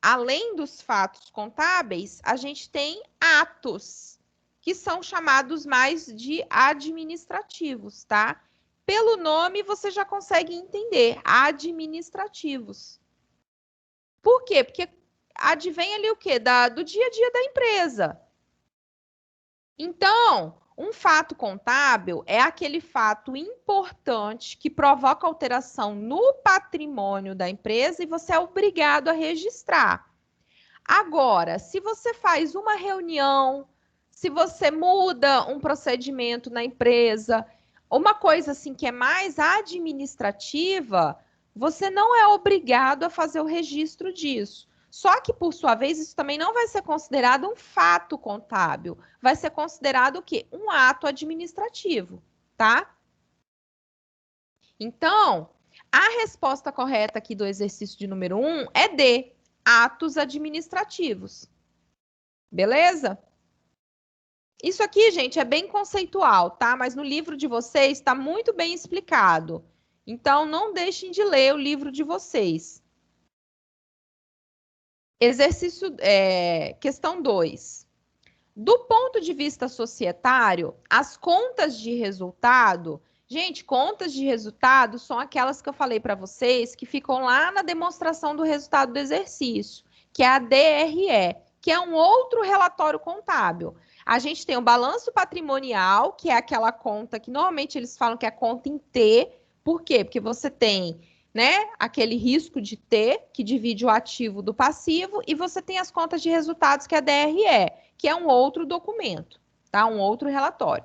Além dos fatos contábeis, a gente tem atos, que são chamados mais de administrativos, tá? Pelo nome, você já consegue entender, administrativos. Por quê? Porque advém ali o quê? Do dia a dia da empresa. Então, um fato contábil é aquele fato importante que provoca alteração no patrimônio da empresa e você é obrigado a registrar. Agora, se você faz uma reunião, se você muda um procedimento na empresa, uma coisa assim que é mais administrativa, você não é obrigado a fazer o registro disso. Só que, por sua vez, isso também não vai ser considerado um fato contábil. Vai ser considerado o quê? Um ato administrativo, tá? Então, a resposta correta aqui do exercício de número 1 é D, atos administrativos. Beleza? Isso aqui, gente, é bem conceitual, tá? Mas no livro de vocês está muito bem explicado. Então, não deixem de ler o livro de vocês. Exercício, questão 2. Do ponto de vista societário, as contas de resultado... Gente, contas de resultado são aquelas que eu falei para vocês que ficam lá na demonstração do resultado do exercício, que é a DRE, que é um outro relatório contábil. A gente tem o balanço patrimonial, que é aquela conta que normalmente eles falam que é a conta em T. Por quê? Porque você tem, né, aquele risco de T, que divide o ativo do passivo, e você tem as contas de resultados, que é a DRE, que é um outro documento, tá? Um outro relatório.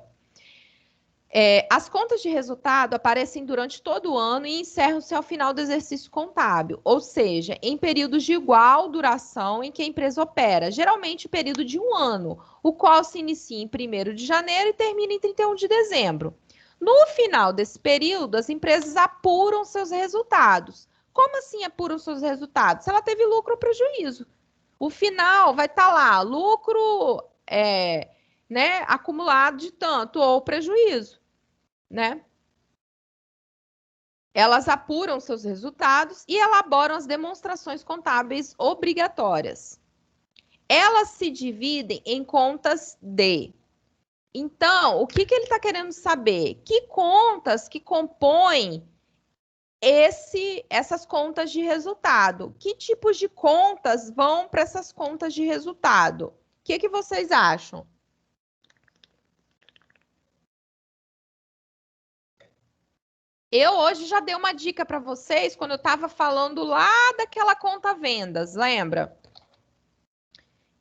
As contas de resultado aparecem durante todo o ano e encerram-se ao final do exercício contábil, ou seja, em períodos de igual duração em que a empresa opera, geralmente o período de um ano, o qual se inicia em 1º de janeiro e termina em 31 de dezembro. No final desse período, as empresas apuram seus resultados. Como assim apuram seus resultados? Se ela teve lucro ou prejuízo. O final vai estar lá, lucro né, acumulado de tanto ou prejuízo, né? Elas apuram seus resultados e elaboram as demonstrações contábeis obrigatórias. Elas se dividem em contas de. Então, o que ele está querendo saber? Que contas que compõem essas contas de resultado? Que tipos de contas vão para essas contas de resultado? O que vocês acham? Eu hoje já dei uma dica para vocês quando eu estava falando lá daquela conta vendas, lembra?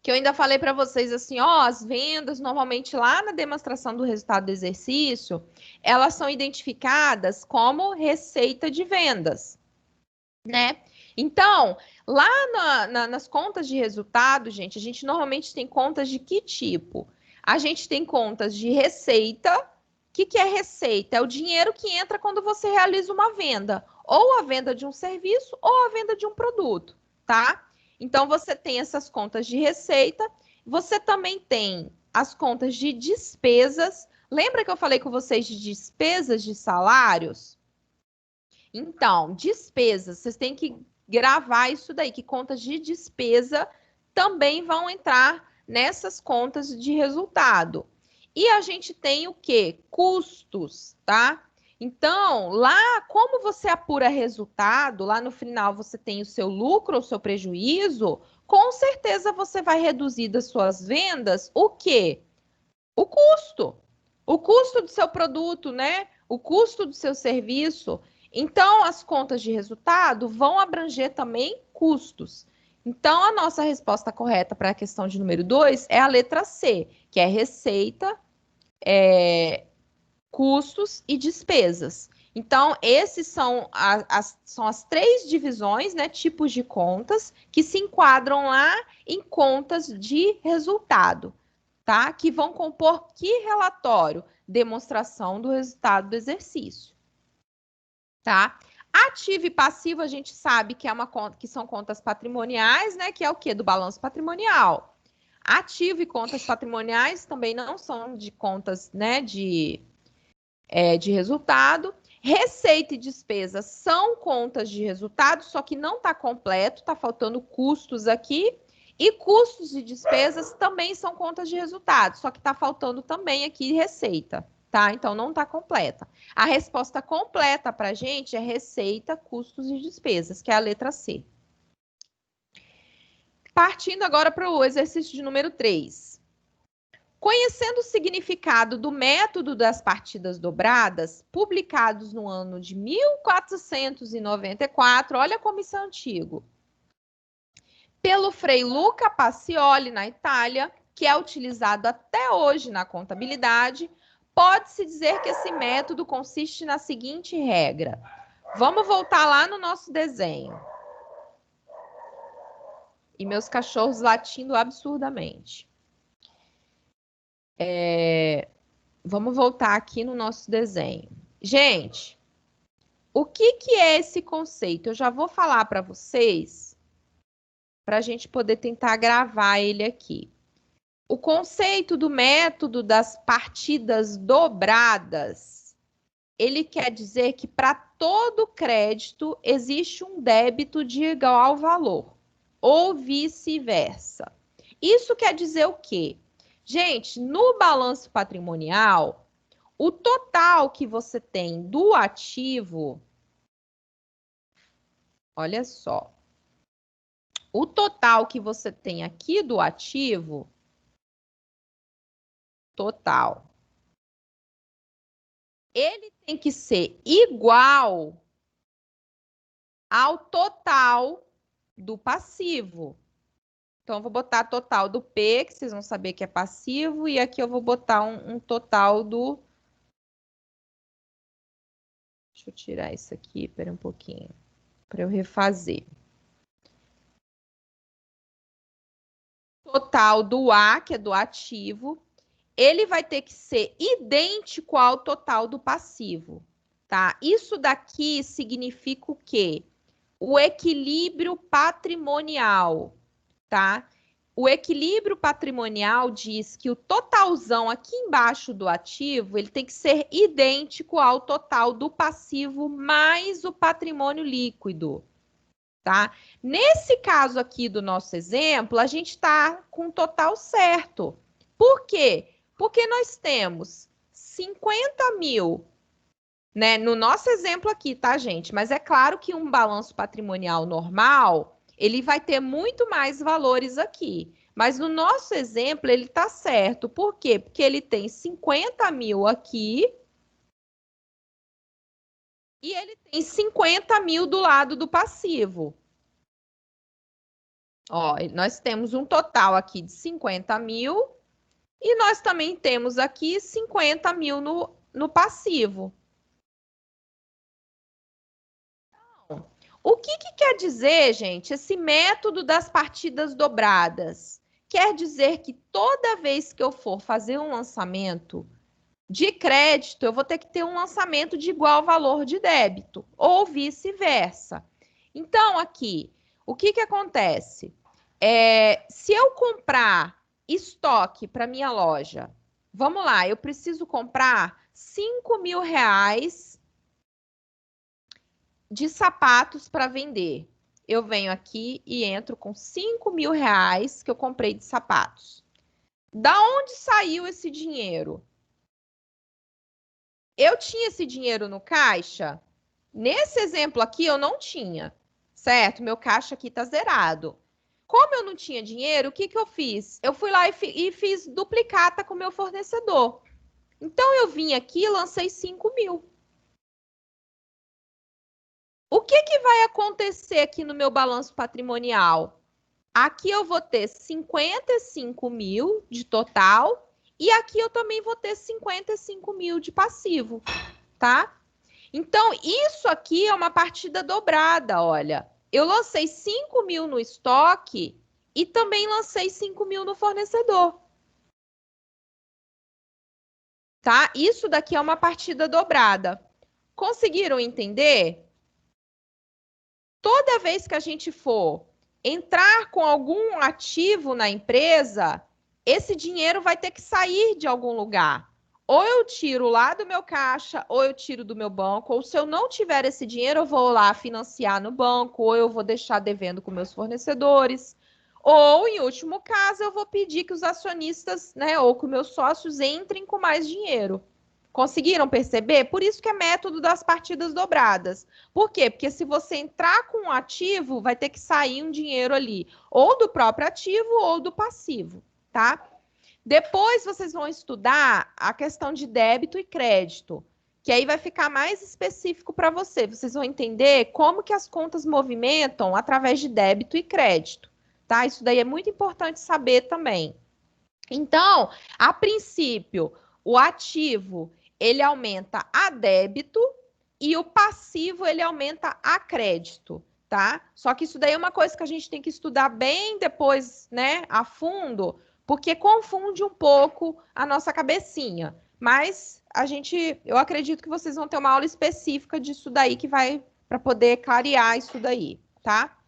Que eu ainda falei para vocês assim, ó, as vendas normalmente lá na demonstração do resultado do exercício, elas são identificadas como receita de vendas, né? Então, lá nas contas de resultado, gente, a gente normalmente tem contas de que tipo? A gente tem contas de receita. O que é receita? É o dinheiro que entra quando você realiza uma venda, ou a venda de um serviço, ou a venda de um produto, tá? Então, você tem essas contas de receita, você também tem as contas de despesas. Lembra que eu falei com vocês de despesas de salários? Então, despesas, vocês têm que gravar isso daí, que contas de despesa também vão entrar nessas contas de resultado. E a gente tem o quê? Custos, tá? Então, lá, como você apura resultado, lá no final você tem o seu lucro ou seu prejuízo, com certeza você vai reduzir das suas vendas o quê? O custo. O custo do seu produto, né? O custo do seu serviço. Então, as contas de resultado vão abranger também custos. Então, a nossa resposta correta para a questão de número 2 é a letra C, que é receita, custos e despesas. Então, esses são as 3 divisões, né, tipos de contas, que se enquadram lá em contas de resultado, tá? Que vão compor que relatório? Demonstração do resultado do exercício, tá? Ativo e passivo, a gente sabe que é uma conta, que são contas patrimoniais, né? Que é o quê? Do balanço patrimonial. Ativo e contas patrimoniais também não são de contas, né, de resultado. Receita e despesa são contas de resultado, só que não está completo, está faltando custos aqui. E custos e despesas também são contas de resultado, só que está faltando também aqui receita, tá? Então, não está completa. A resposta completa para a gente é receita, custos e despesas, que é a letra C. Partindo agora para o exercício de número 3. Conhecendo o significado do método das partidas dobradas, publicados no ano de 1494, olha como isso é antigo, pelo Frei Luca Pacioli, na Itália, que é utilizado até hoje na contabilidade, pode-se dizer que esse método consiste na seguinte regra. Vamos voltar lá no nosso desenho. E meus cachorros latindo absurdamente. Vamos voltar aqui no nosso desenho. Gente, o que é esse conceito? Eu já vou falar para vocês, para a gente poder tentar gravar ele aqui. O conceito do método das partidas dobradas, ele quer dizer que para todo crédito existe um débito de igual valor, ou vice-versa. Isso quer dizer o quê? Gente, no balanço patrimonial, o total que você tem do ativo, olha só, o total que você tem aqui do ativo, total, ele tem que ser igual ao total do passivo. Então, eu vou botar total do P, que vocês vão saber que é passivo, e aqui eu vou botar um total do... Deixa eu tirar isso aqui, espera um pouquinho, para eu refazer. Total do A, que é do ativo, ele vai ter que ser idêntico ao total do passivo, tá? Isso daqui significa o quê? O equilíbrio patrimonial, tá? O equilíbrio patrimonial diz que o totalzão aqui embaixo do ativo, ele tem que ser idêntico ao total do passivo mais o patrimônio líquido, tá? Nesse caso aqui do nosso exemplo, a gente está com o total certo. Por quê? Porque nós temos 50 mil, né? No nosso exemplo aqui, tá, gente? Mas é claro que um balanço patrimonial normal, ele vai ter muito mais valores aqui. Mas no nosso exemplo, ele tá certo. Por quê? Porque ele tem 50 mil aqui e ele tem 50 mil do lado do passivo. Ó, nós temos um total aqui de 50 mil e nós também temos aqui 50 mil no passivo. Então, o que quer dizer, gente, esse método das partidas dobradas? Quer dizer que toda vez que eu for fazer um lançamento de crédito, eu vou ter que ter um lançamento de igual valor de débito, ou vice-versa. Então, aqui, o que acontece? Se eu comprar estoque para minha loja, vamos lá, eu preciso comprar 5 mil reais de sapatos para vender. Eu venho aqui e entro com 5 mil reais que eu comprei de sapatos. Da onde saiu esse dinheiro? eu tinha esse dinheiro no caixa? Nesse exemplo aqui, eu não tinha, certo? Meu caixa aqui está zerado. Como eu não tinha dinheiro, o que eu fiz? Eu fui lá e fiz duplicata com o meu fornecedor. Então, eu vim aqui e lancei 5 mil. O que vai acontecer aqui no meu balanço patrimonial? Aqui eu vou ter 55 mil de total e aqui eu também vou ter 55 mil de passivo, tá? Então, isso aqui é uma partida dobrada, olha. Eu lancei 5 mil no estoque e também lancei 5 mil no fornecedor. Tá? Isso daqui é uma partida dobrada. Conseguiram entender? Toda vez que a gente for entrar com algum ativo na empresa, esse dinheiro vai ter que sair de algum lugar. Ou eu tiro lá do meu caixa, ou eu tiro do meu banco, ou se eu não tiver esse dinheiro, eu vou lá financiar no banco, ou eu vou deixar devendo com meus fornecedores, ou, em último caso, eu vou pedir que os acionistas, né, ou que meus sócios entrem com mais dinheiro. Conseguiram perceber? Por isso que é método das partidas dobradas. Por quê? Porque se você entrar com um ativo, vai ter que sair um dinheiro ali, ou do próprio ativo ou do passivo, tá? Depois vocês vão estudar a questão de débito e crédito, que aí vai ficar mais específico para você. Vocês vão entender como que as contas movimentam através de débito e crédito, tá? Isso daí é muito importante saber também. Então, a princípio, o ativo ele aumenta a débito e o passivo ele aumenta a crédito, tá? Só que isso daí é uma coisa que a gente tem que estudar bem depois, né, a fundo, porque confunde um pouco a nossa cabecinha. Mas eu acredito que vocês vão ter uma aula específica disso daí que vai para poder clarear isso daí, tá?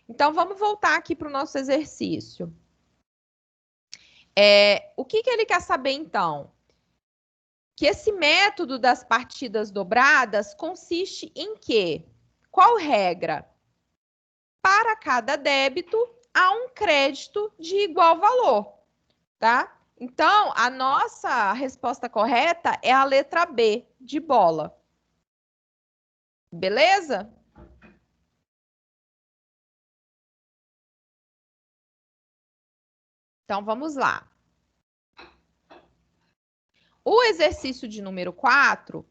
Então vamos voltar aqui para o nosso exercício. O que ele quer saber então? Que esse método das partidas dobradas consiste em quê? Qual regra? Para cada débito, há um crédito de igual valor, tá? Então, a nossa resposta correta é a letra B, de bola. Beleza? Então, vamos lá. O exercício de número 4,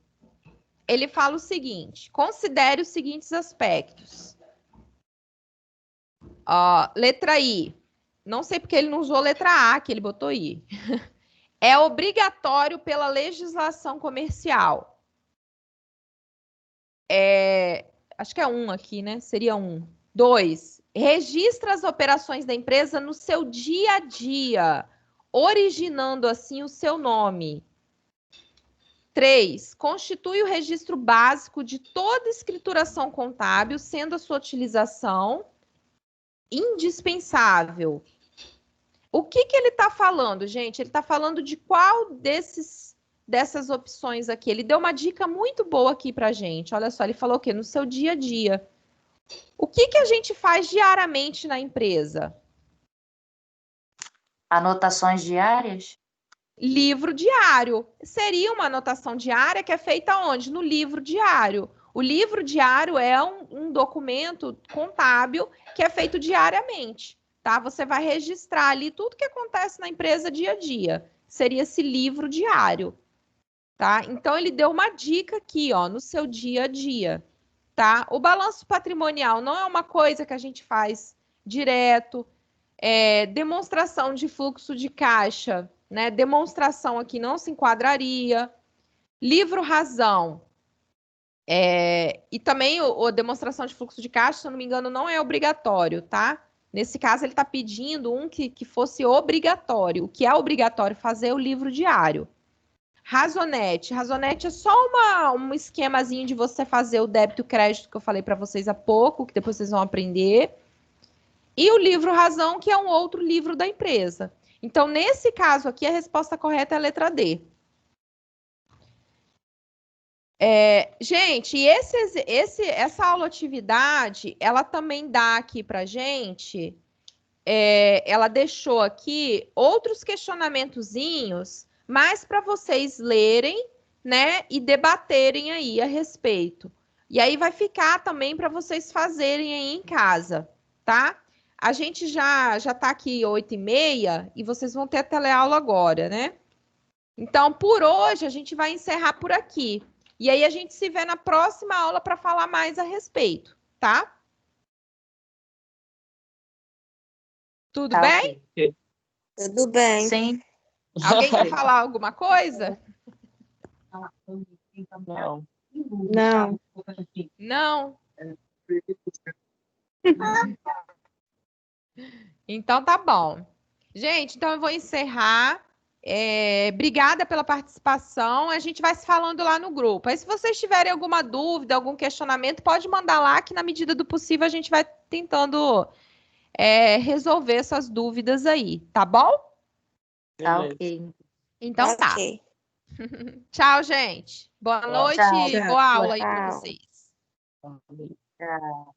ele fala o seguinte: considere os seguintes aspectos. Letra I. Não sei porque ele não usou letra A, que ele botou I. É obrigatório pela legislação comercial. Acho que é 1 aqui, né? Seria 1. 2. Registra as operações da empresa no seu dia a dia, originando assim o seu nome. 3. Constitui o registro básico de toda escrituração contábil, sendo a sua utilização indispensável. O que ele está falando, gente? Ele está falando de qual dessas opções aqui? Ele deu uma dica muito boa aqui para a gente. Olha só, ele falou o quê? No seu dia a dia. O que a gente faz diariamente na empresa? Anotações diárias? Livro diário. Seria uma anotação diária que é feita onde? No livro diário. O livro diário é um documento contábil que é feito diariamente, tá? Você vai registrar ali tudo que acontece na empresa dia a dia. Seria esse livro diário, tá? Então, ele deu uma dica aqui, ó, no seu dia a dia, tá? O balanço patrimonial não é uma coisa que a gente faz direto. Demonstração de fluxo de caixa, né? Demonstração aqui não se enquadraria. Livro razão. E também a demonstração de fluxo de caixa, se eu não me engano, não é obrigatório, tá? Nesse caso, ele está pedindo que fosse obrigatório. O que é obrigatório fazer é o livro diário. Razonete. Razonete é só um esquemazinho de você fazer o débito e o crédito que eu falei para vocês há pouco, que depois vocês vão aprender. E o livro razão, que é um outro livro da empresa. Então, nesse caso aqui, a resposta correta é a letra D. Gente, essa aula atividade, ela também dá aqui para gente, ela deixou aqui outros questionamentozinhos, mais para vocês lerem né, e debaterem aí a respeito. E aí vai ficar também para vocês fazerem aí em casa, tá? A gente já tá aqui 8h30 e vocês vão ter a teleaula agora, né? Então, por hoje, a gente vai encerrar por aqui. E aí a gente se vê na próxima aula para falar mais a respeito, tá? Tudo Tá, bem? ok. Tudo bem. Sim. Alguém quer falar alguma coisa? Não. Não. Não? Então tá bom. Gente, então eu vou encerrar. Obrigada pela participação. A gente vai se falando lá no grupo. Aí, se vocês tiverem alguma dúvida, algum questionamento, pode mandar lá, que na medida do possível a gente vai tentando resolver essas dúvidas aí, tá bom? Tá Beleza. ok. Então tá. Ok. Tchau, gente. Boa noite Tchau. e boa aula aí para Tchau. vocês. Tchau.